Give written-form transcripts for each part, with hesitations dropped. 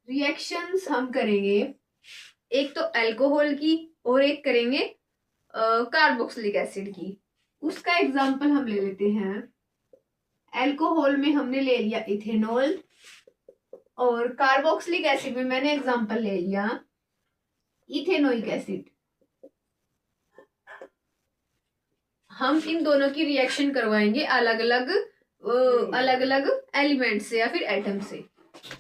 Reactions हम करेंगे, एक तो अल्कोहल की और एक करेंगे कार्बोक्सिलिक एसिड की। उसका एग्जांपल हम ले लेते हैं। अल्कोहल में हमने ले लिया इथेनॉल, और कार्बोक्सिलिक एसिड में मैंने एग्जांपल ले लिया इथेनोइक एसिड। हम इन दोनों की रिएक्शन करवाएंगे अलग अलग एलिमेंट से या फिर एटम से।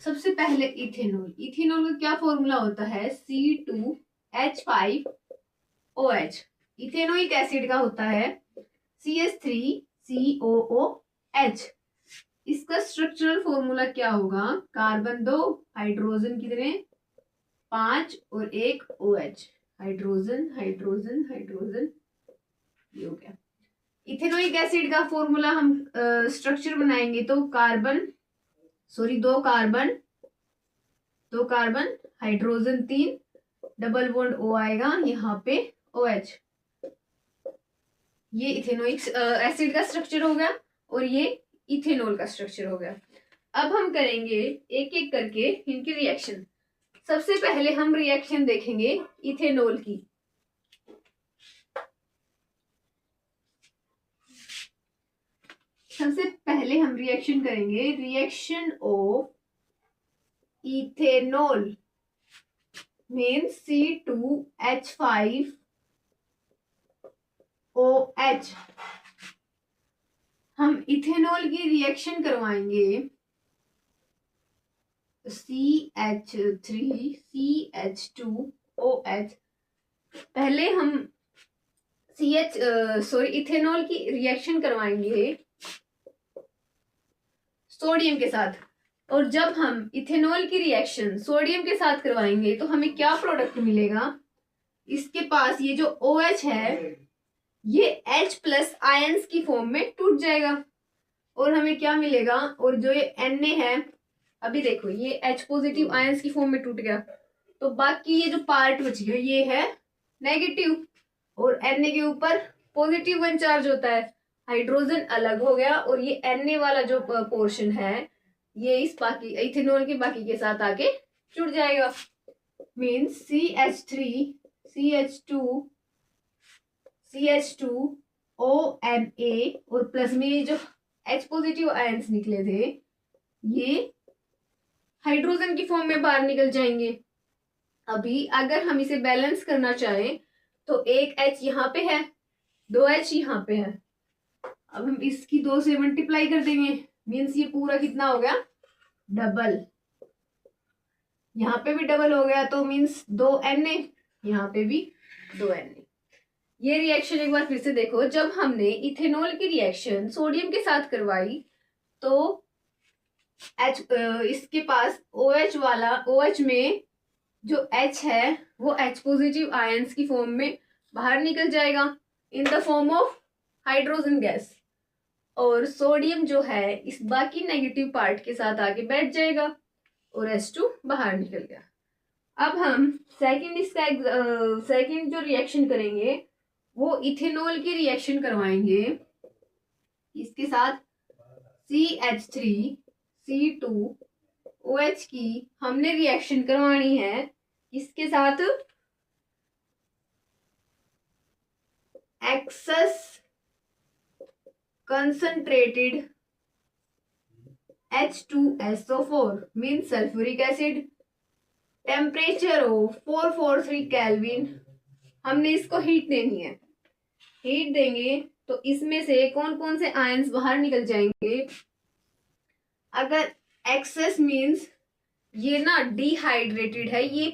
सबसे पहले इथेनॉल। इथेनॉल का क्या फॉर्मूला होता है? C2H5OH। इथेनोइक एसिड का होता है CH3COOH। इसका स्ट्रक्चरल फॉर्मूला क्या होगा? कार्बन 2, हाइड्रोजन कितने? 5 और एक OH। हाइड्रोजन हाइड्रोजन हाइड्रोजन, ये हो गया। इथेनोइक एसिड का फॉर्मूला हम स्ट्रक्चर बनाएंगे तो दो carbon hydrogen 3, double bond O आएगा यहाँ पे OH। ये इथेनोइक एसिड का स्ट्रक्चर हो गया और ये इथेनॉल का स्ट्रक्चर हो गया। अब हम करेंगे एक एक करके इनकी रिएक्शन। सबसे पहले हम रिएक्शन देखेंगे इथेनॉल की। सबसे पहले हम रिएक्शन करेंगे reaction of ethanol means C2H5OH। हम इथेनॉल की रिएक्शन करवाएंगे CH3CH2OH। पहले हम इथेनॉल की रिएक्शन करवाएंगे सोडियम के साथ। और जब हम इथेनॉल की रिएक्शन सोडियम के साथ करवाएंगे तो हमें क्या प्रोडक्ट मिलेगा? इसके पास ये जो OH है ये H+ आयंस की फॉर्म में टूट जाएगा और हमें क्या मिलेगा? और जो ये Na है, अभी देखो ये H+ आयंस की फॉर्म में टूट गया तो बाकी ये जो पार्ट बच गया ये है नेगेटिव, और Na के ऊपर पॉजिटिव 1 चार्ज होता है। हाइड्रोजन अलग हो गया और ये Na वाला जो पोर्शन है ये इस बाकी इथेनॉल के बाकी के साथ आके जुड़ जाएगा। मीन्स CH3CH2ONA और प्लस में ये जो H+ आयंस निकले थे ये हाइड्रोजन की फॉर्म में बाहर निकल जाएंगे। अभी अगर हम इसे बैलेंस करना चाहें तो एक H यहाँ पे है, 2 H यहाँ पे है। अब हम इसकी 2 से मल्टीप्लाई कर देंगे, मीन्स ये पूरा कितना हो गया? डबल। यहाँ पे भी डबल हो गया तो मीन्स 2 Na, यहाँ पे भी 2 Na। ये रिएक्शन एक बार फिर से देखो। जब हमने इथेनॉल की रिएक्शन सोडियम के साथ करवाई तो इसके पास OH में जो H है वो H+ आयंस की फॉर्म में बाहर निकल जाएगा in the form of hydrogen gas, और सोडियम जो है इस बाकी नेगेटिव पार्ट के साथ आके बैठ जाएगा और H2 बाहर निकल गया। अब हम सेकंड जो रिएक्शन करेंगे वो इथेनॉल की रिएक्शन करवाएंगे। इसके साथ CH3C2OH की हमने रिएक्शन करवानी है। इसके साथ excess concentrated H2SO4 means sulphuric acid, temperature of 443 kelvin. हमने इसको हीट देनी है। हीट देंगे तो इसमें से कौन कौन से आयंस बाहर निकल जाएंगे? अगर एक्सेस मीन्स ये ना डिहाइड्रेटेड है, ये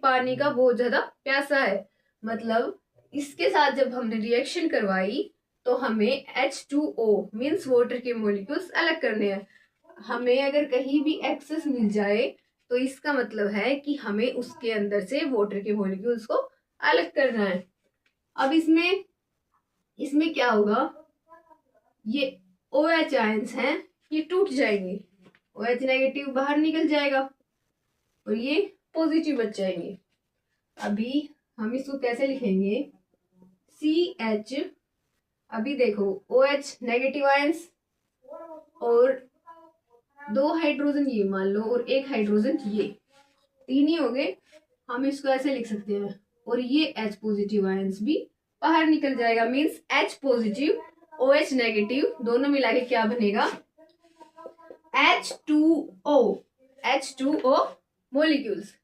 पानी का बहुत ज्यादा प्यासा है। मतलब इसके साथ जब हमने रिएक्शन करवाई तो हमें H2O मीन्स वाटर के मॉलिक्यूल्स अलग करने हैं। हमें अगर कहीं भी एक्सेस मिल जाए तो इसका मतलब है कि हमें उसके अंदर से वाटर के मॉलिक्यूल्स को अलग करना है। अब इसमें क्या होगा? ये OH आयंस हैं ये टूट जाएंगे, OH नेगेटिव बाहर निकल जाएगा और ये पॉजिटिव बच जाएंगे। अभी हम इसको कैसे लिखेंगे? CH, अभी देखो OH नेगेटिव आयंस और 2 हाइड्रोजन ये मान लो और 1 हाइड्रोजन ये, तीन ही हो गए। हम इसको ऐसे लिख सकते हैं और ये H पॉजिटिव आयंस भी बाहर निकल जाएगा। Means H positive OH negative दोनों मिला के क्या बनेगा, H2O, H2O मोलिक्यूल्स।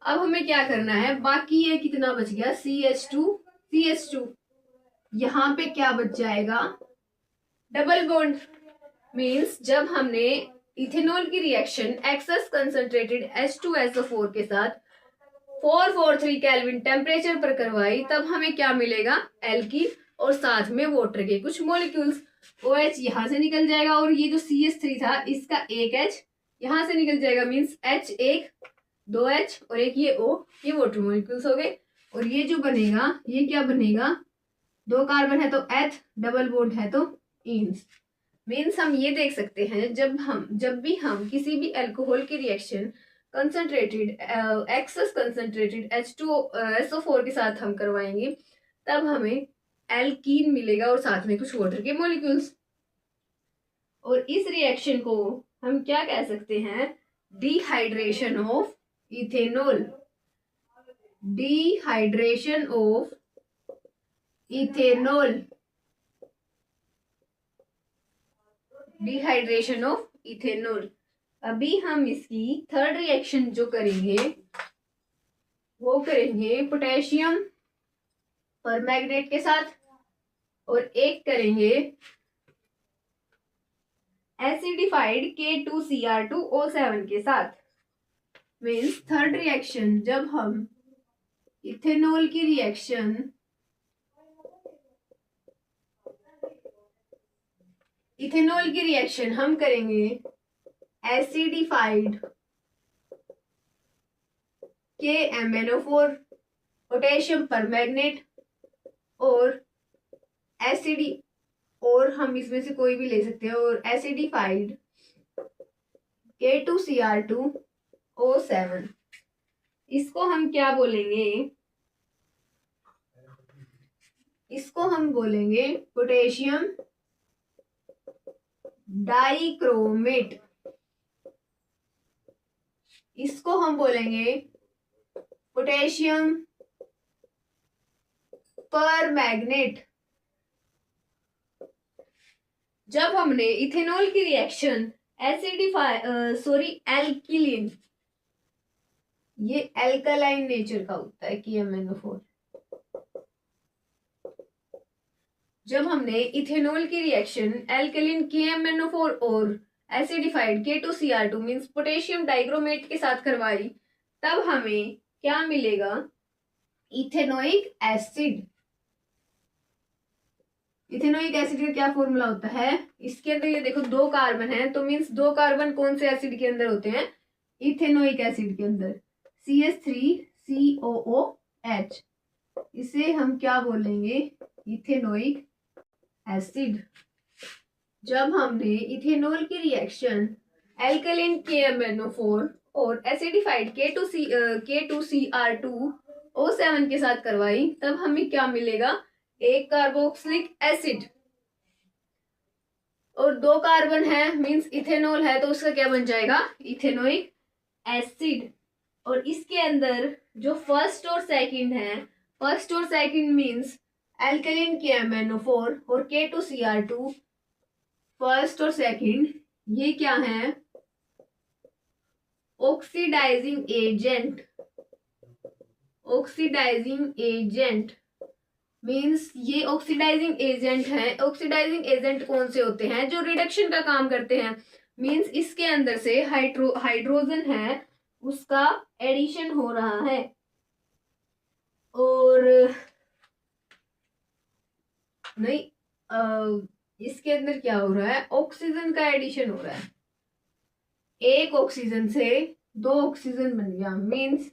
अब हमें क्या करना है, बाकी ये कितना बच गया, CH2 यहाँ पे क्या बच जाएगा, डबल बॉन्ड। मीन्स जब हमने इथेनॉल की रिएक्शन एक्सेस कंसंट्रेटेड H2SO4 के साथ 443 केल्विन टेम्परेचर पर करवाई, तब हमें क्या मिलेगा, एल्कीन और साथ में वाटर के कुछ मॉलिक्यूल्स। OH यहाँ से निकल जाएगा और ये जो CH3 था इसका एक H यहाँ से निकल जाएगा। मीन्स H एक, दो H और एक ये O, ये वाटर मॉलिक्यूल्स हो गए। और ये जो बनेगा ये क्या बनेगा, दो कार्बन है तो H, डबल बॉन्ड है तो इन्स। मीन्स हम ये देख सकते हैं जब भी हम किसी भी अल्कोहल की reaction concentrated access concentrated H2SO4 के साथ हम करवाएंगे, तब हमें एल्कीन मिलेगा और साथ में कुछ वाटर के मॉलिक्यूल्स। और इस रिएक्शन को हम क्या कह सकते हैं, dehydration of ethanol. Dehydration of ethanol, dehydration of ethanol. अभी हम इसकी थर्ड रिएक्शन जो करेंगे वो करेंगे पोटेशियम परमैंगनेट के साथ और एक करेंगे एसिडिफाइड K2Cr2O7 के साथ। मीन्स थर्ड रिएक्शन जब हम इथेनॉल की रिएक्शन हम करेंगे एसिडिफाइड KMnO4 पोटेशियम परमैंगनेट और एसिडी, और हम इसमें से कोई भी ले सकते हैं, और एसिडिफाइड K2Cr2O7। इसको हम क्या बोलेंगे, इसको हम बोलेंगे पोटेशियम डाइक्रोमेट। इसको हम बोलेंगे पोटेशियम परमैंगनेट। जब हमने इथेनॉल की रिएक्शन एल्किलिन, ये एल्कलाइन नेचर का होता है KMnO4। जब हमने इथेनॉल की रिएक्शन एल्कलिन KMnO4 और acidified K2Cr2 means potassium dichromate के साथ करवाई, तब हमें क्या मिलेगा, इथेनोइक एसिड। इथेनोइक एसिड का क्या फॉर्मूला होता है, इसके अंदर ये देखो दो कार्बन है, तो मीन्स दो कार्बन कौन से एसिड के अंदर होते हैं, इथेनोइक एसिड के अंदर, CH3COOH। इसे हम क्या बोलेंगे, इथेनोइक एसिड। जब हमने इथेनॉल की रिएक्शन एल्कलिन KMnO4 और एसिडिफाइड K2Cr2O7 के साथ करवाई, तब हमें क्या मिलेगा, एक कार्बोक्सिलिक एसिड। और दो कार्बन है मीन्स इथेनॉल है, तो उसका क्या बन जाएगा, इथेनोइक एसिड। और इसके अंदर जो फर्स्ट और सेकंड है, फर्स्ट और सेकंड मीन्स एल्कलिन KMnO4 और K2Cr2, फर्स्ट और सेकंड ये क्या है, oxidising agent. Oxidising agent means ये ऑक्सीडाइजिंग एजेंट है। ऑक्सीडाइजिंग एजेंट कौन से होते हैं, जो रिडक्शन का काम करते हैं। मीन्स इसके अंदर से हाइड्रोजन है उसका एडिशन हो रहा है, और नहीं इसके अंदर क्या हो रहा है, ऑक्सीजन का एडिशन हो रहा है। एक ऑक्सीजन से दो ऑक्सीजन बन गया, मीन्स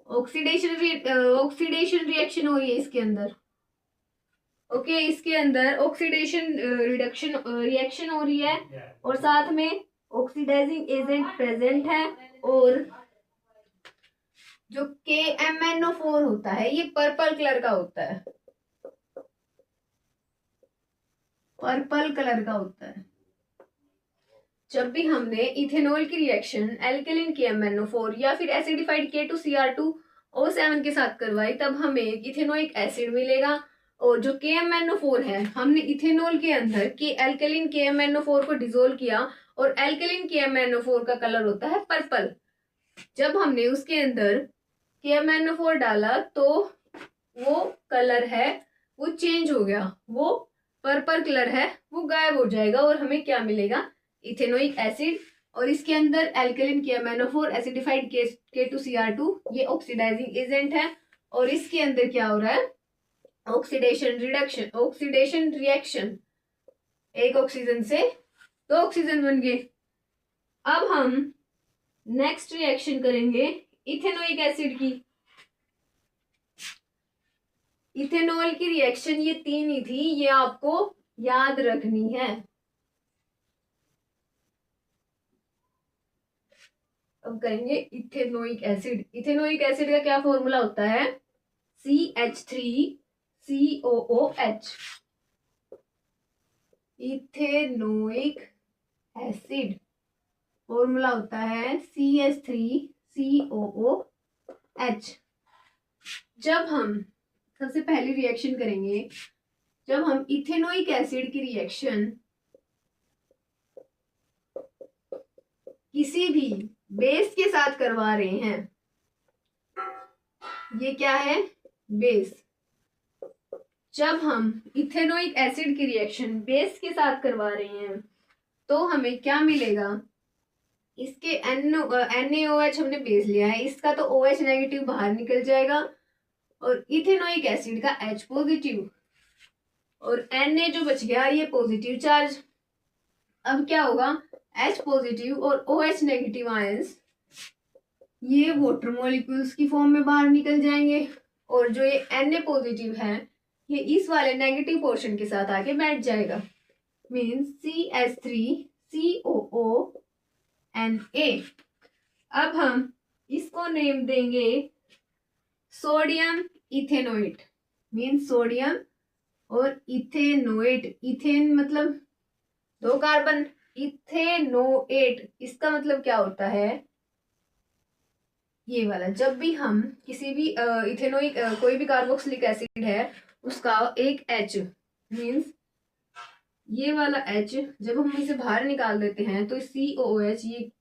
ऑक्सीडेशन रिएक्शन हो रही है इसके अंदर। ओके, इसके अंदर ऑक्सीडेशन रिडक्शन रिएक्शन हो रही है और साथ में ऑक्सीडाइजिंग एजेंट प्रेजेंट है। और जो KMnO4 होता है ये पर्पल कलर का होता है, पर्पल कलर का होता है। जब भी हमने इथेनॉल की रिएक्शन एल्केलिन KMnO4 या फिर एसिडिफाइड K2Cr2O7 के साथ करवाई, तब हमें इथेनोइक एसिड मिलेगा। और जो KMnO4 है, हमने इथेनॉल के अंदर के एल्केलिन KMnO4 को डिसोल्व किया और एल्केलिन KMnO4 का कलर होता है पर्पल। जब हमने उसके अंदर KMnO4 डाला तो वो कलर है वो चेंज हो गया, वो पर्पल कलर है वो गायब हो जाएगा और हमें क्या मिलेगा, इथेनोइक एसिड। और इसके अंदर एल्केलिन KMnO4 एसिडिफाइड K2Cr2 ये ऑक्सीडाइजिंग एजेंट है। और इसके अंदर क्या हो रहा है, ऑक्सीडेशन रिएक्शन, एक ऑक्सीजन से दो ऑक्सीजन बन गए। अब हम नेक्स्ट रिएक्शन करेंगे इथेनोइक एसिड की। इथेनॉल की रिएक्शन ये तीन ही थी, ये आपको याद रखनी है। अब करेंगे इथेनोइक एसिड। इथेनोइक एसिड का क्या फॉर्मूला होता है, CH3COOH। इथेनोइक एसिड फॉर्मूला होता है CH3COOH। जब हम सबसे पहली रिएक्शन करेंगे, जब हम इथेनोइक एसिड की रिएक्शन किसी भी बेस के साथ करवा रहे हैं, ये क्या है, बेस। जब हम इथेनोइक एसिड की रिएक्शन बेस के साथ करवा रहे हैं तो हमें क्या मिलेगा, इसके NaOH हमने बेस लिया है, इसका तो OH नेगेटिव बाहर निकल जाएगा और इथेनोइक एसिड का H पॉजिटिव और Na जो बच गया ये पॉजिटिव चार्ज। अब क्या होगा, H पॉजिटिव और OH नेगेटिव आयंस ये वाटर मॉलिक्यूल्स की फॉर्म में बाहर निकल जाएंगे और जो ये Na पॉजिटिव है ये इस वाले नेगेटिव पोर्शन के साथ आके बैठ जाएगा, मीन्स CH3COONA। अब हम इसको नेम देंगे सोडियम इथेनोएट, मीन्स सोडियम और इथेनोएट। इथेन मतलब दो कार्बन, इथेनोएट इसका मतलब क्या होता है, ये वाला। जब भी हम किसी भी इथेनोइक कोई भी कार्बोक्सिलिक एसिड है उसका एक H, मीन्स ये वाला H जब हम इसे बाहर निकाल देते हैं तो COOH ये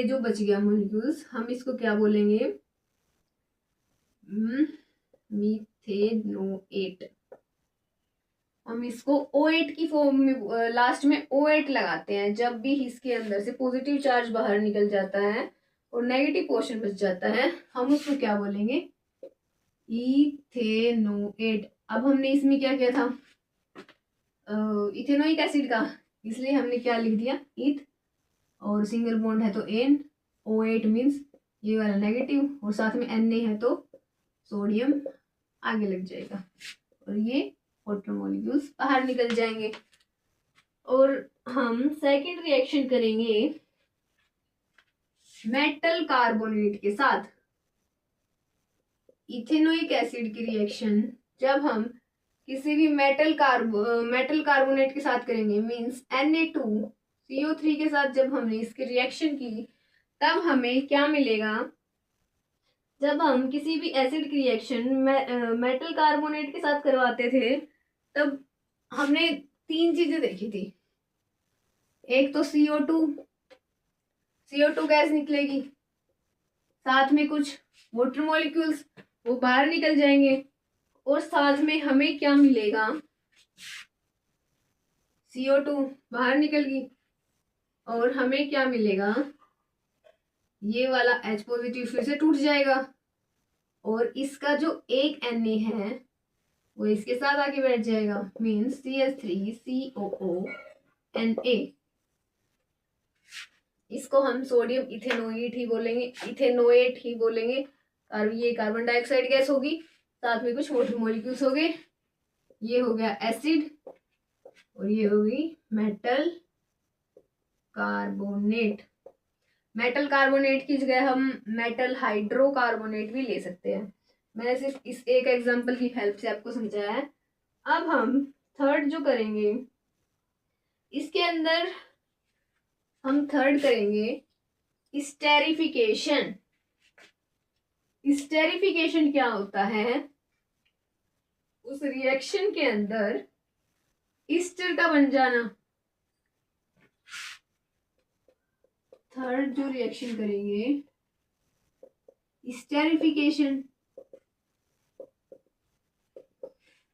जो बच गया मॉलिक्यूल्स, हम इसको क्या बोलेंगे, मीथेनोएट। हम इसको O8 की फॉर्म में लास्ट में O8 लगाते हैं। जब भी इसके अंदर से पॉजिटिव चार्ज बाहर निकल जाता है और नेगेटिव पोर्शन बच जाता है, हम उसको क्या बोलेंगे, इथेनोएट। अब हमने इसमें क्या किया था, इथेनोइक एसिड का, इसलिए हमने क्या लिख दिया, इथ, और सिंगल बॉन्ड है तो N, O8 मीन्स ये वाला नेगेटिव और साथ में Na है तो सोडियम आगे लग जाएगा और ये वाटर मॉलिक्यूल्स बाहर निकल जाएंगे। और हम सेकंड रिएक्शन करेंगे मेटल कार्बोनेट के साथ। इथेनोइक एसिड की रिएक्शन जब हम किसी भी मेटल कार्बोनेट के साथ करेंगे, मींस Na2CO3 के साथ जब हमने इसकी रिएक्शन की, तब हमें क्या मिलेगा, जब हम किसी भी एसिड की रिएक्शन मेटल कार्बोनेट के साथ करवाते थे तब हमने तीन चीजें देखी थी। एक तो CO2 गैस निकलेगी, साथ में कुछ वाटर मॉलिक्यूल्स वो बाहर निकल जाएंगे और साथ में हमें क्या मिलेगा, CO2 बाहर निकल गई और हमें क्या मिलेगा, ये वाला H पॉजिटिव फिर से टूट जाएगा और इसका जो एक Na है वो इसके साथ आके बैठ जाएगा, मीन्स CH3COONA। इसको हम सोडियम इथेनोएट ही बोलेंगे। और ये कार्बन डाइऑक्साइड गैस होगी, साथ में कुछ वाटर मॉलिक्यूल्स हो गए, ये हो गया एसिड और ये हो गई मेटल कार्बोनेट। मेटल कार्बोनेट की जगह हम मेटल हाइड्रोकार्बोनेट भी ले सकते हैं। मैंने सिर्फ इस एक एग्जांपल की हेल्प से आपको समझाया है। अब हम थर्ड जो करेंगे, इसके अंदर हम थर्ड करेंगे स्टेरिफिकेशन। स्टेरिफिकेशन क्या होता है? उस रिएक्शन के अंदर ईस्टर का बन जाना। थर्ड जो रिएक्शन करेंगे स्टेरिफिकेशन।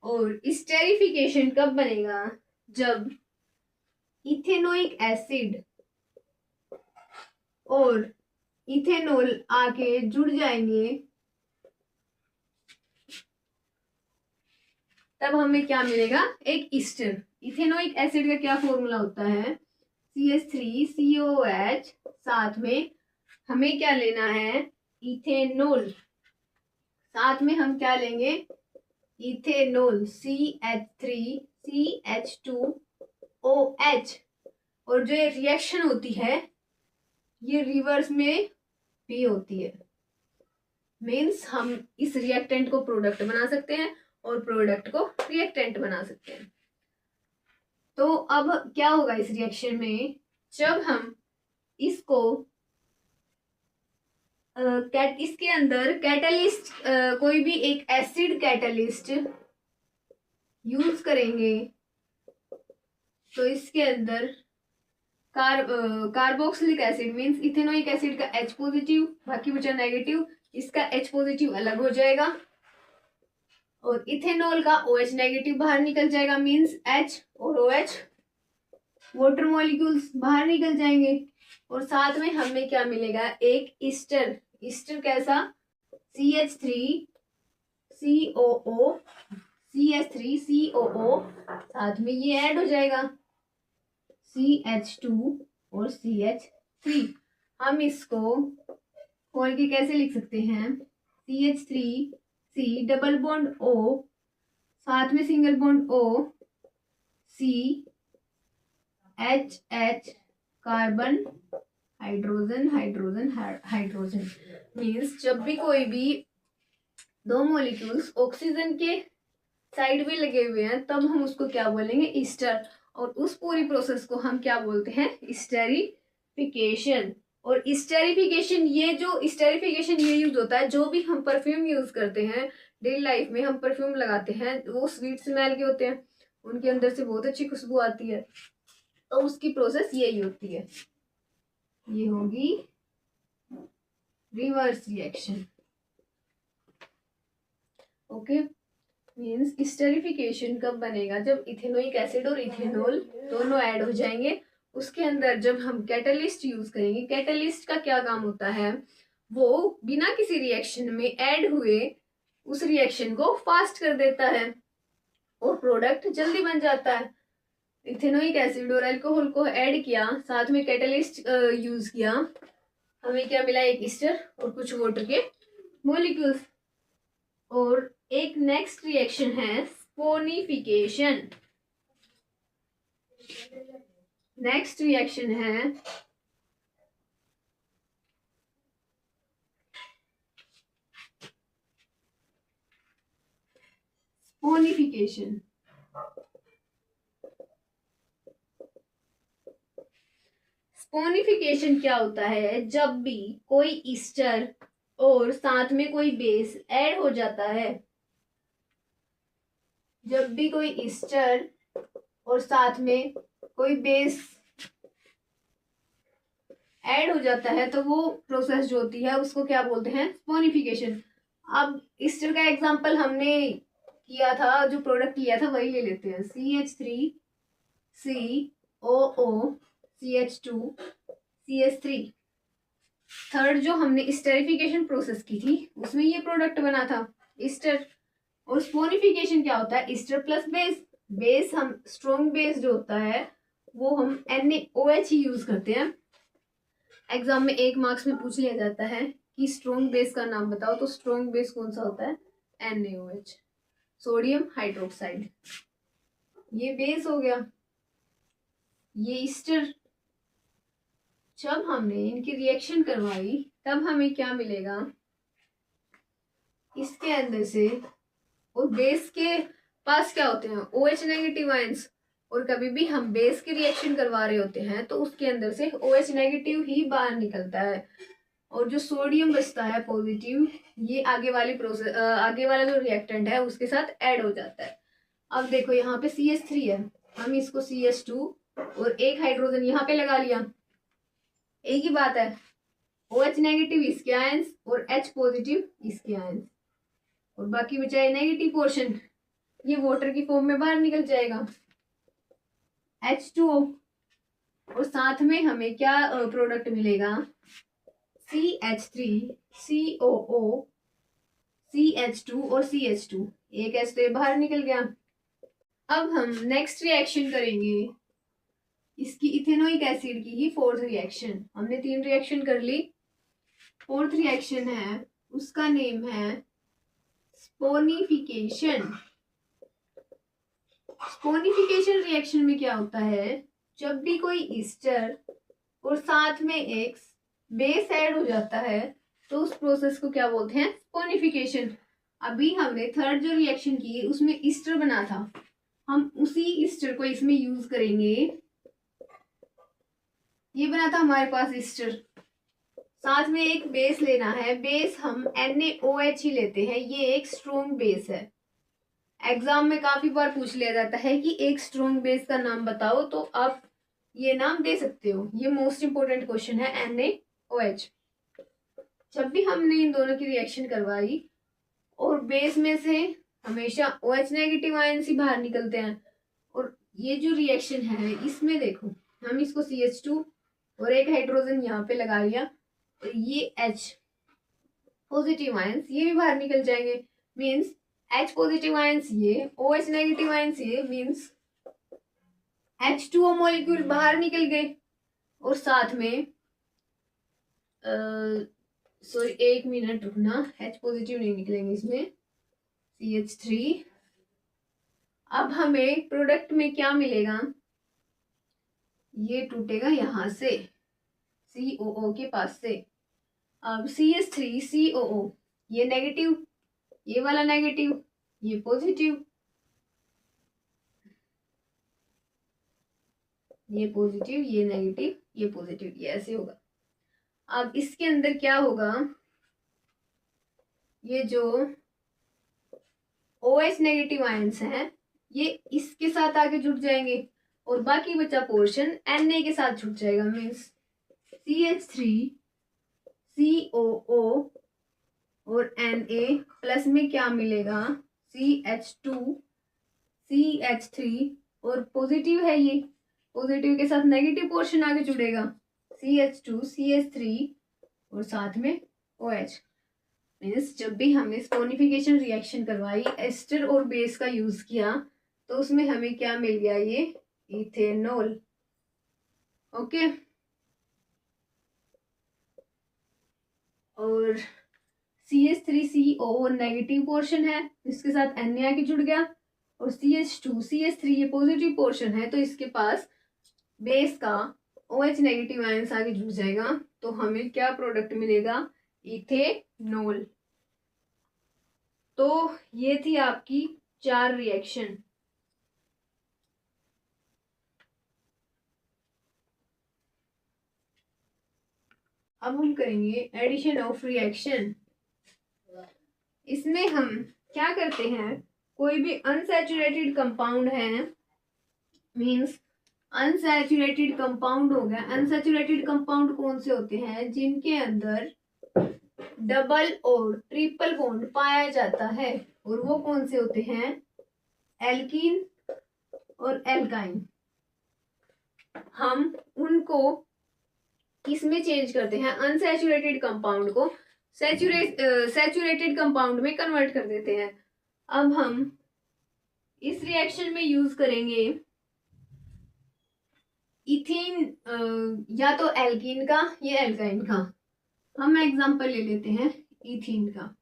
और स्टेरिफिकेशन कब बनेगा? जब इथेनोइक एसिड और इथेनॉल आके जुड़ जाएंगे, तब हमें क्या मिलेगा? एक ईस्टर। इथेनोइक एसिड का क्या फॉर्मूला होता है? CH3COOH। साथ में हमें क्या लेना है? इथेनॉल। साथ में हम क्या लेंगे? Ethanol CH3CH2OH। और जो ये रिएक्शन होती है ये रिवर्स में भी होती है। मीन्स हम इस रिएक्टेंट को प्रोडक्ट बना सकते हैं और प्रोडक्ट को रिएक्टेंट बना सकते हैं। तो अब क्या होगा इस रिएक्शन में? जब हम इसको इसके अंदर कैटलिस्ट, कोई भी एक एसिड कैटलिस्ट यूज करेंगे तो इसके अंदर carboxylic acid means ethanoic acid का H पॉजिटिव, बाकी बचा नेगेटिव, इसका H पॉजिटिव अलग हो जाएगा और इथेनॉल का OH नेगेटिव बाहर निकल जाएगा। मीन्स H और OH वाटर मॉलिक्यूल्स बाहर निकल जाएंगे। और साथ में हमें क्या मिलेगा? एक ईस्टर। ईस्टर कैसा? CH3COO साथ में ये ऐड हो जाएगा CH2 और CH3। हम इसको खोल के कैसे लिख सकते हैं? CH3C डबल बॉन्ड O, साथ में single bond O, CH carbon hydrogen hydrogen hydrogen. Means जब भी कोई भी दो मॉलिक्यूल्स ऑक्सीजन के साइड में लगे हुए हैं तब हम उसको क्या बोलेंगे? ईस्टर। और उस पूरी प्रोसेस को हम क्या बोलते हैं? स्टेरिफिकेशन। और स्टेरिफिकेशन ये यूज होता है, जो भी हम परफ्यूम यूज करते हैं डेली लाइफ में, हम परफ्यूम लगाते हैं वो स्वीट स्मेल के होते हैं, उनके अंदर से बहुत अच्छी खुशबू आती है, तो उसकी प्रोसेस यही होती है। ये होगी reverse reaction. Okay, means esterification कब बनेगा? जब इथेनोइक एसिड और इथेनॉल दोनों ऐड हो जाएंगे। उसके अंदर जब हम कैटलिस्ट यूज करेंगे, कैटलिस्ट का क्या काम होता है? वो बिना किसी रिएक्शन में ऐड हुए उस रिएक्शन को फास्ट कर देता है और प्रोडक्ट जल्दी बन जाता है। इथेनोइक एसिड और अल्कोहल को ऐड किया, साथ में कैटलिस्ट यूज किया, हमें क्या मिला? एक ईस्टर और कुछ वाटर के मॉलिक्यूल्स। और एक नेक्स्ट रिएक्शन है स्पोनिफिकेशन। नेक्स्ट रिएक्शन है स्पोनिफिकेशन। स्पोनिफिकेशन क्या होता है? जब भी कोई ईस्टर और साथ में कोई बेस ऐड हो जाता है, जब भी कोई ईस्टर और साथ में कोई बेस ऐड हो जाता है तो वो प्रोसेस जो होती है उसको क्या बोलते हैं? स्पोनिफिकेशन। अब ईस्टर का एग्जांपल हमने किया था, जो प्रोडक्ट लिया था वही ले लेते हैं। CH3COO CH2CH3। थर्ड जो हमने स्टेरिफिकेशन प्रोसेस की थी उसमें ये प्रोडक्ट बना था ईस्टर। और स्पोनिफिकेशन क्या होता है? Easter plus base. बेस हम स्ट्रॉन्ग बेस जो होता है वो हम NaOH ही यूज करते हैं। एग्जाम में 1 मार्क्स में पूछ लिया जाता है कि स्ट्रॉन्ग बेस का नाम बताओ, तो स्ट्रॉन्ग बेस कौन सा होता है? NaOH, sodium hydroxide. ये बेस हो गया, ये ईस्टर। जब हमने इनकी रिएक्शन करवाई तब हमें क्या मिलेगा? इसके अंदर से, और बेस के पास क्या होते हैं? OH नेगेटिव आयंस, और कभी भी हम बेस की रिएक्शन करवा रहे होते हैं तो उसके अंदर से OH नेगेटिव ही बाहर निकलता है, और जो सोडियम बचता है पॉजिटिव, ये आगे वाली प्रोसेस आगे वाला जो रिएक्टेंट है उसके साथ ऐड हो जाता है। अब देखो यहाँ पे CH3 है, हम इसको CH2 और एक हाइड्रोजन यहाँ पे लगा लिया, एक ही बात है, OH नेगेटिव इसके आयंस और H पॉजिटिव इसके आयंस, और बाकी बचा है नेगेटिव पोर्शन, ये वाटर की फॉर्म में बाहर निकल जाएगा H2O, और साथ में हमें क्या प्रोडक्ट मिलेगा, CH3 COO CH2 और CH2, एक H तो ये बाहर निकल गया। अब हम नेक्स्ट रिएक्शन करेंगे इसकी इथेनोइक एसिड की ही फोर्थ रिएक्शन। हमने 3 रिएक्शन कर ली, फोर्थ रिएक्शन है उसका नेम है स्पोनिफिकेशन। स्पोनिफिकेशन रिएक्शन में क्या होता है, जब भी कोई ईस्टर और साथ में एक बेस ऐड हो जाता है तो उस प्रोसेस को क्या बोलते हैं, स्पोनिफिकेशन। अभी हमने थर्ड जो रिएक्शन की उसमें ईस्टर बना था, हम उसी ईस्टर को इसमें यूज करेंगे। ये बना था हमारे पास ईस्टर, साथ में एक बेस लेना है, बेस हम NaOH ही लेते हैं, ये एक स्ट्रॉन्ग बेस है। एग्जाम में काफी बार पूछ लिया जाता है कि एक स्ट्रॉन्ग बेस का नाम बताओ, तो आप ये नाम दे सकते हो, ये मोस्ट इंपोर्टेंट क्वेश्चन है NaOH। जब भी हमने इन दोनों की रिएक्शन करवाई और बेस में से हमेशा OH नेगेटिव आयन ही बाहर निकलते हैं, और ये जो रिएक्शन है इसमें देखो हम इसको CH2 और एक हाइड्रोजन यहाँ पे लगा लिया, तो ये H पॉजिटिव आयंस ये भी बाहर निकल जाएंगे, मीन्स H पॉजिटिव आयंस ये, OH नेगेटिव आयंस ये, मीन्स H2O मॉलिक्यूल बाहर निकल गए, और साथ में सॉरी एक मिनट रुकना, H पॉजिटिव नहीं निकलेंगे इसमें, CH3। अब हमें प्रोडक्ट में क्या मिलेगा, ये टूटेगा यहां से COO के पास से। अब CH3 COO, ये नेगेटिव, ये वाला नेगेटिव, ये पॉजिटिव, ये पॉजिटिव, ये नेगेटिव, ये पॉजिटिव, ये ऐसे होगा। अब इसके अंदर क्या होगा, ये जो OH नेगेटिव आयंस हैं ये इसके साथ आके जुड़ जाएंगे, और बाकी बचा पोर्शन Na के साथ जुड़ जाएगा, मीन्स CH3 COO और Na प्लस में क्या मिलेगा, CH2 CH3, और पॉजिटिव है ये, पॉजिटिव के साथ नेगेटिव पोर्शन आगे जुड़ेगा, CH2 CH3 और साथ में OH। मीन्स जब भी हमने स्पोनिफिकेशन रिएक्शन करवाई, एस्टर और बेस का यूज किया, तो उसमें हमें क्या मिल गया, ये इथेनॉल। ओके, और CH3CO नेगेटिव पोर्शन है, इसके साथ Na आके जुड़ गया, और CH2 CH3 ये पॉजिटिव पोर्शन है, तो इसके पास बेस का OH नेगेटिव आयंस आगे जुड़ जाएगा, तो हमें क्या प्रोडक्ट मिलेगा, इथेनॉल। तो ये थी आपकी 4 रिएक्शन। अब हम करेंगे एडिशन ऑफ रिएक्शन। इसमें हम क्या करते हैं, कोई भी अनसैचुरेटेड कंपाउंड है, मींस अनसैचुरेटेड कंपाउंड हो गया। अनसैचुरेटेड कंपाउंड कौन से होते हैं, जिनके अंदर डबल और ट्रिपल बॉन्ड पाया जाता है, और वो कौन से होते हैं, एल्कीन और एल्काइन। हम उनको किसमें चेंज करते हैं, अनसैचुरेटेड कंपाउंड को सैचुरेटेड कंपाउंड में कन्वर्ट कर देते हैं। अब हम इस रिएक्शन में यूज करेंगे इथीन, या तो एल्कीन का या एल्काइन का। हम एग्जांपल ले लेते हैं इथीन का।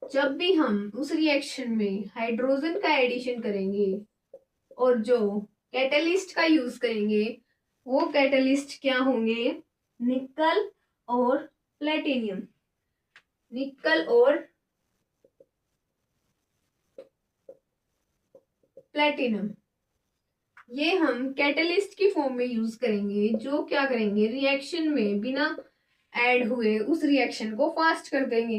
जब भी हम उस रिएक्शन में हाइड्रोजन का एडिशन करेंगे और जो कैटलिस्ट का यूज करेंगे, वो कैटलिस्ट क्या होंगे, निकल और प्लेटिनियम। निकल और प्लेटिनम। ये हम कैटलिस्ट की फॉर्म में यूज करेंगे, जो क्या करेंगे, रिएक्शन में बिना ऐड हुए उस रिएक्शन को फास्ट कर देंगे।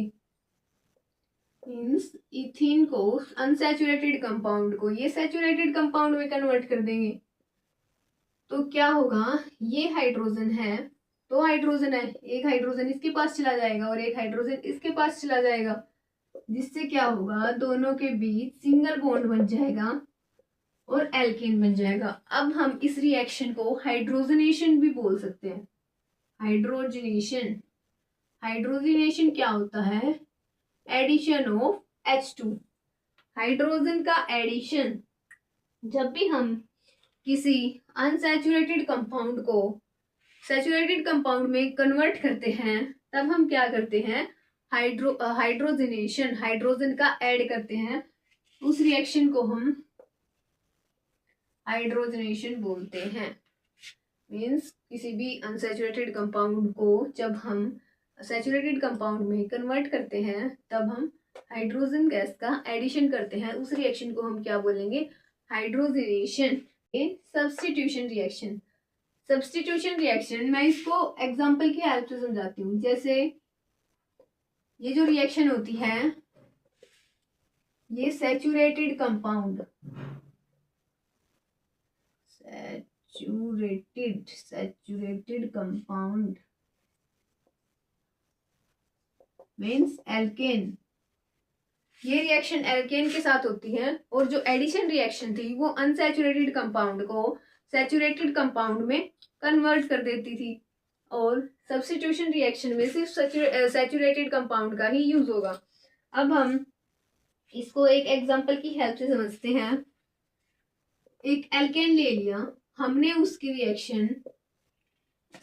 मीन्स इथीन को, अनसैचुरेटेड कंपाउंड को ये सैचुरेटेड कंपाउंड में कन्वर्ट कर देंगे। तो क्या होगा, ये हाइड्रोजन है, दो हाइड्रोजन है, एक हाइड्रोजन इसके पास चला जाएगा और एक हाइड्रोजन इसके पास चला जाएगा, जिससे क्या होगा, दोनों के बीच सिंगल बॉन्ड बन जाएगा और एल्केन बन जाएगा। अब हम इस रिएक्शन को हाइड्रोजनेशन भी बोल सकते हैं। हाइड्रोजनेशन, हाइड्रोजनेशन क्या होता है, एडिशन ऑफ H2, हाइड्रोजन का एडिशन। जब भी हम किसी अनसैचुरेटेड कंपाउंड को सैचुरेटेड कंपाउंड में कन्वर्ट करते हैं, तब हम क्या करते हैं, हाइड्रोजनेशन, हाइड्रोजन का ऐड करते हैं। उस रिएक्शन को हम हाइड्रोजनेशन बोलते हैं। मीन्स किसी भी अनसैचुरेटेड कंपाउंड को जब हम सैचुरेटेड कंपाउंड में कन्वर्ट करते हैं, तब हम हाइड्रोजन गैस का एडिशन करते हैं। उस रिएक्शन को हम क्या बोलेंगे, hydrogenation. Substitution reaction, substitution reaction मैं इसको एग्जांपल की हेल्प से समझाती हूँ। जैसे ये जो रिएक्शन होती है, ये saturated compound, saturated compound means alkane, ये रिएक्शन एल्केन के साथ होती है। और जो एडिशन रिएक्शन थी वो अनसैचुरेटेड कंपाउंड को सैचुरेटेड कंपाउंड में कन्वर्ट कर देती थी। और सब्स्टिट्यूशन रिएक्शन में सिर्फ सैचुरेटेड कंपाउंड का ही यूज होगा। अब हम इसको एक एग्जांपल की हेल्प से समझते हैं। एक एल्केन ले लिया हमने, उसकी रिएक्शन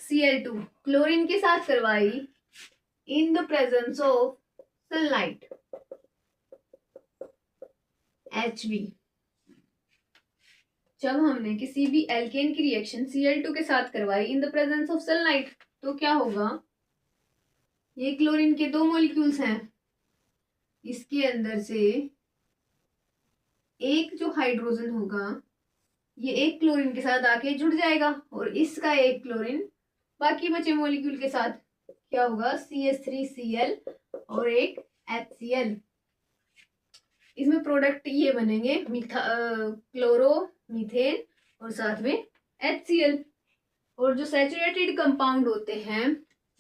Cl2 क्लोरीन के साथ करवाई इन the presence of sunlight Hb। जब हमने किसी भी एल्केन की रिएक्शन Cl2 के साथ करवाई इन द प्रेजेंस ऑफ सनलाइट, तो क्या होगा, ये क्लोरीन के दो मॉलिक्यूल्स हैं, इसके अंदर से एक जो हाइड्रोजन होगा ये एक क्लोरीन के साथ आके जुड़ जाएगा और इसका एक क्लोरीन बाकी बचे मॉलिक्यूल के साथ क्या होगा, CH3Cl और एक HCl। इसमें प्रोडक्ट ये बनेंगे क्लोरो मीथेन और साथ में HCl। और जो सैचुरेटेड कंपाउंड होते हैं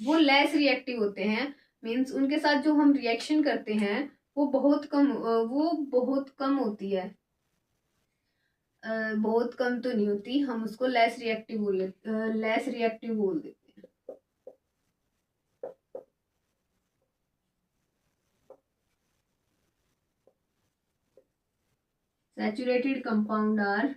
वो लेस रिएक्टिव होते हैं। मीन्स उनके साथ जो हम रिएक्शन करते हैं वो बहुत कम होती है। बहुत कम तो नहीं होती, हम उसको लेस रिएक्टिव बोल देते हैं। Saturated compound are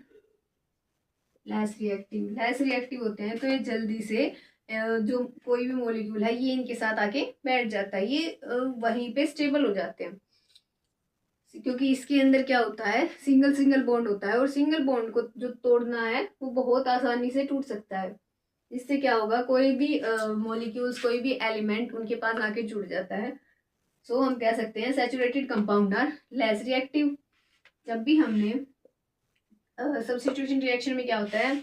less reactive होते हैं। तो ये जल्दी से जो कोई भी मॉलिक्यूल है ये इनके साथ आके बैठ जाता है, ये वहीं पे स्टेबल हो जाते हैं। क्योंकि इसके अंदर क्या होता है, सिंगल बॉन्ड होता है और सिंगल बॉन्ड को जो तोड़ना है वो बहुत आसानी से टूट सकता है। इससे क्या होगा, कोई भी मॉलिक्यूल्स, कोई भी एलिमेंट उनके पास आके जुड़ जाता है। सो हम कह सकते हैं saturated compound are less reactive. जब भी हमने सब्स्टिट्यूशन रिएक्शन में क्या होता है,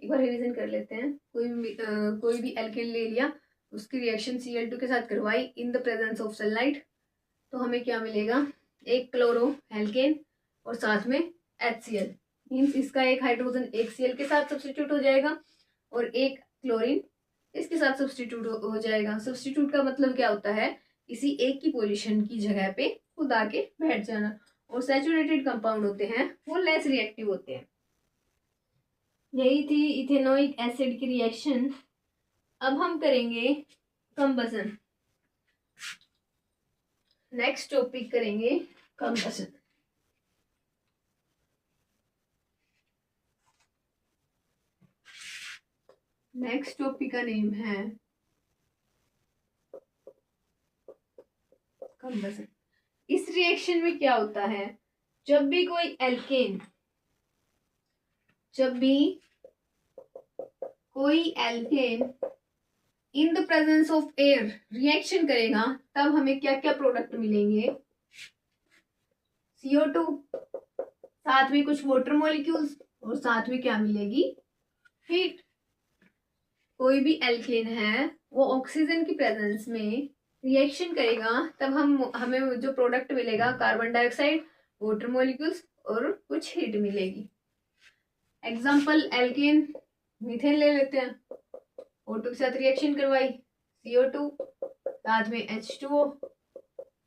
एक बार रिवीजन कर लेते हैं। कोई भी एल्केन ले लिया, उसकी रिएक्शन Cl2 के साथ करवाई इन द प्रेजेंस ऑफ सनलाइट, तो हमें क्या मिलेगा, एक क्लोरो एल्केन और साथ में HCl। मीन्स इसका एक हाइड्रोजन एक Cl के साथ सब्स्टिट्यूट हो जाएगा और एक क्लोरीन इसके साथ सब्स्टिट्यूट हो जाएगा। सब्स्टिट्यूट का मतलब क्या होता है, किसी एक की पोजीशन की जगह पे खुद आके बैठ जाना। और सैचुरेटेड कंपाउंड होते हैं वो लेस रिएक्टिव होते हैं। यही थी इथेनोइक एसिड की रिएक्शन। अब हम करेंगे कंबसन। नेक्स्ट टॉपिक करेंगे कंबसन। नेक्स्ट टॉपिक का नेम है कंबसन। इस रिएक्शन में क्या होता है, जब भी कोई alkane in the presence of air reaction करेगा, तब हमें क्या क्या प्रोडक्ट मिलेंगे, CO2, साथ में कुछ वाटर मॉलिक्यूल्स और साथ में क्या मिलेगी, हीट। कोई भी एल्केन है वो ऑक्सीजन की प्रेजेंस में रिएक्शन करेगा, तब हमें जो प्रोडक्ट मिलेगा कार्बन डाइऑक्साइड, वाटर मॉलिक्यूल्स और कुछ हीट मिलेगी। एग्जाम्पल एल्केन, मीथेन ले लेते हैं, O2 के साथ रिएक्शन करवाई, CO2, साथ में H2O,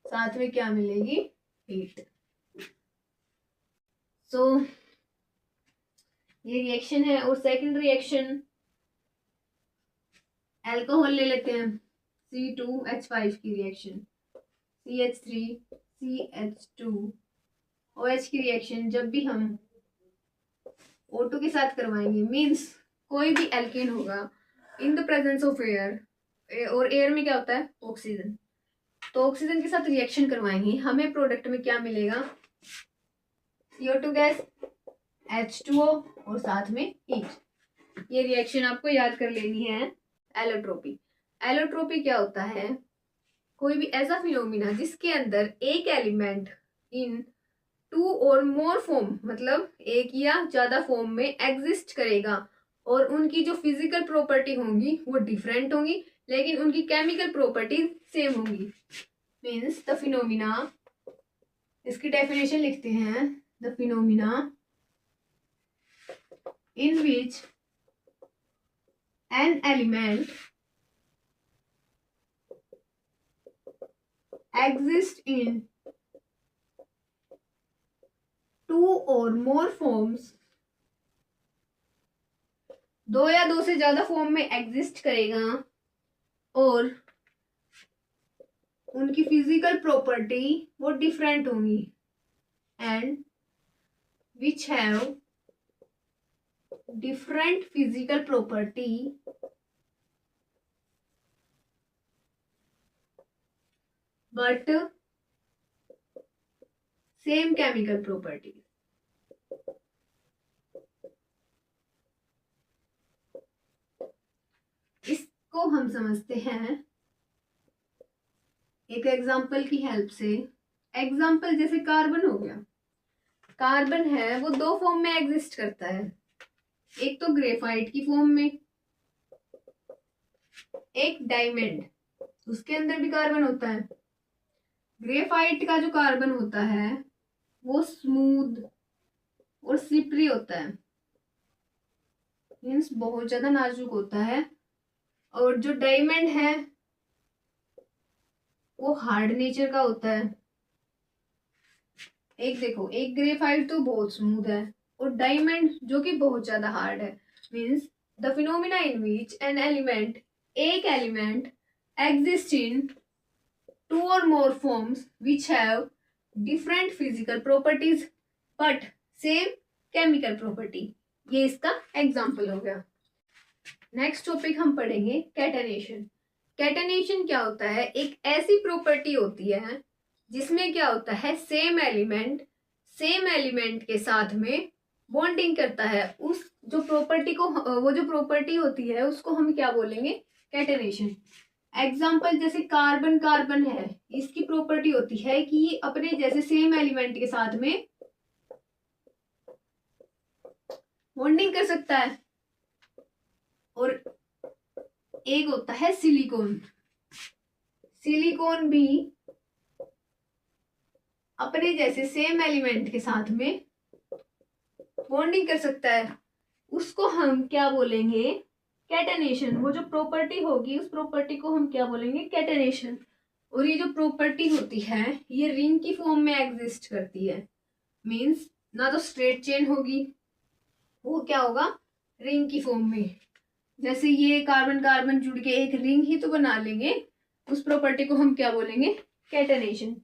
साथ में क्या मिलेगी, हीट। सो ये रिएक्शन है। और सेकंड रिएक्शन अल्कोहल ले लेते हैं, C2H5 की रिएक्शन, CH3CH2OH की रिएक्शन जब भी हम O2 के साथ करवाएंगे, मींस कोई भी एल्केन होगा इन द प्रेजेंस ऑफ एयर, और एयर में क्या होता है, ऑक्सीजन। तो ऑक्सीजन के साथ रिएक्शन करवाएंगे, हमें प्रोडक्ट में क्या मिलेगा, CO2 गैस, H2O और साथ में हीट। ये रिएक्शन आपको याद कर लेनी है। एलोट्रोपी, एलोट्रोपी क्या होता है, कोई भी ऐसा फिनोमिना जिसके अंदर एक एलिमेंट इन 2 और मोर फॉर्म, मतलब एक या ज्यादा फॉर्म में एग्जिस्ट करेगा और उनकी जो फिजिकल प्रॉपर्टी होंगी वो डिफरेंट होंगी, लेकिन उनकी केमिकल प्रॉपर्टी सेम होंगी। मीन्स द फिनोमिना, इसकी डेफिनेशन लिखते हैं, the phenomena in which an element exists in 2 or more forms, 2 या 2 से ज्यादा फॉर्म में एग्जिस्ट करेगा और उनकी फिजिकल प्रॉपर्टी वो डिफरेंट होंगी, and which have different physical property but same chemical property। इसको हम समझते हैं एक एग्जांपल की हेल्प से। एग्जांपल जैसे कार्बन हो गया, कार्बन है वो 2 फॉर्म में एग्जिस्ट करता है, एक तो ग्रेफाइट की फॉर्म में, एक डायमंड, उसके अंदर भी कार्बन होता है। ग्रेफाइट का जो कार्बन होता है वो स्मूथ और स्लिपरी होता है, मीन्स बहुत ज्यादा नाजुक होता है, और जो डायमंड है वो हार्ड नेचर का होता है। एक देखो, एक ग्रेफाइट तो बहुत स्मूथ है और डायमंड जो कि बहुत ज्यादा हार्ड है। Means the phenomena in which an element, एक एलिमेंट एग्जिस्ट इन 2 और मोर forms which have different physical properties but same chemical property, ये इसका एग्जांपल हो गया। नेक्स्ट टॉपिक हम पढ़ेंगे कैटेनेशन। कैटेनेशन क्या होता है, एक ऐसी प्रॉपर्टी होती है जिसमें क्या होता है, सेम एलिमेंट के साथ में बॉन्डिंग करता है। उस जो प्रॉपर्टी को, वो जो प्रॉपर्टी होती है उसको हम क्या बोलेंगे, कैटेनेशन। एग्जाम्पल जैसे कार्बन है, इसकी प्रॉपर्टी होती है कि ये अपने जैसे सेम एलिमेंट के साथ में बॉन्डिंग कर सकता है। और एक होता है सिलिकॉन, सिलिकॉन भी अपने जैसे सेम एलिमेंट के साथ में बॉन्डिंग कर सकता है, उसको हम क्या बोलेंगे, कैटेनेशन। वो जो प्रॉपर्टी होगी उस प्रॉपर्टी को हम क्या बोलेंगे, कैटेनेशन। और ये जो प्रॉपर्टी होती है ये रिंग की फॉर्म में एग्जिस्ट करती है, मींस ना तो स्ट्रेट चेन होगी, वो क्या होगा, रिंग की फॉर्म में। जैसे ये कार्बन जुड़ के एक रिंग ही तो बना लेंगे, उस प्रॉपर्टी को हम क्या बोलेंगे, कैटेनेशन।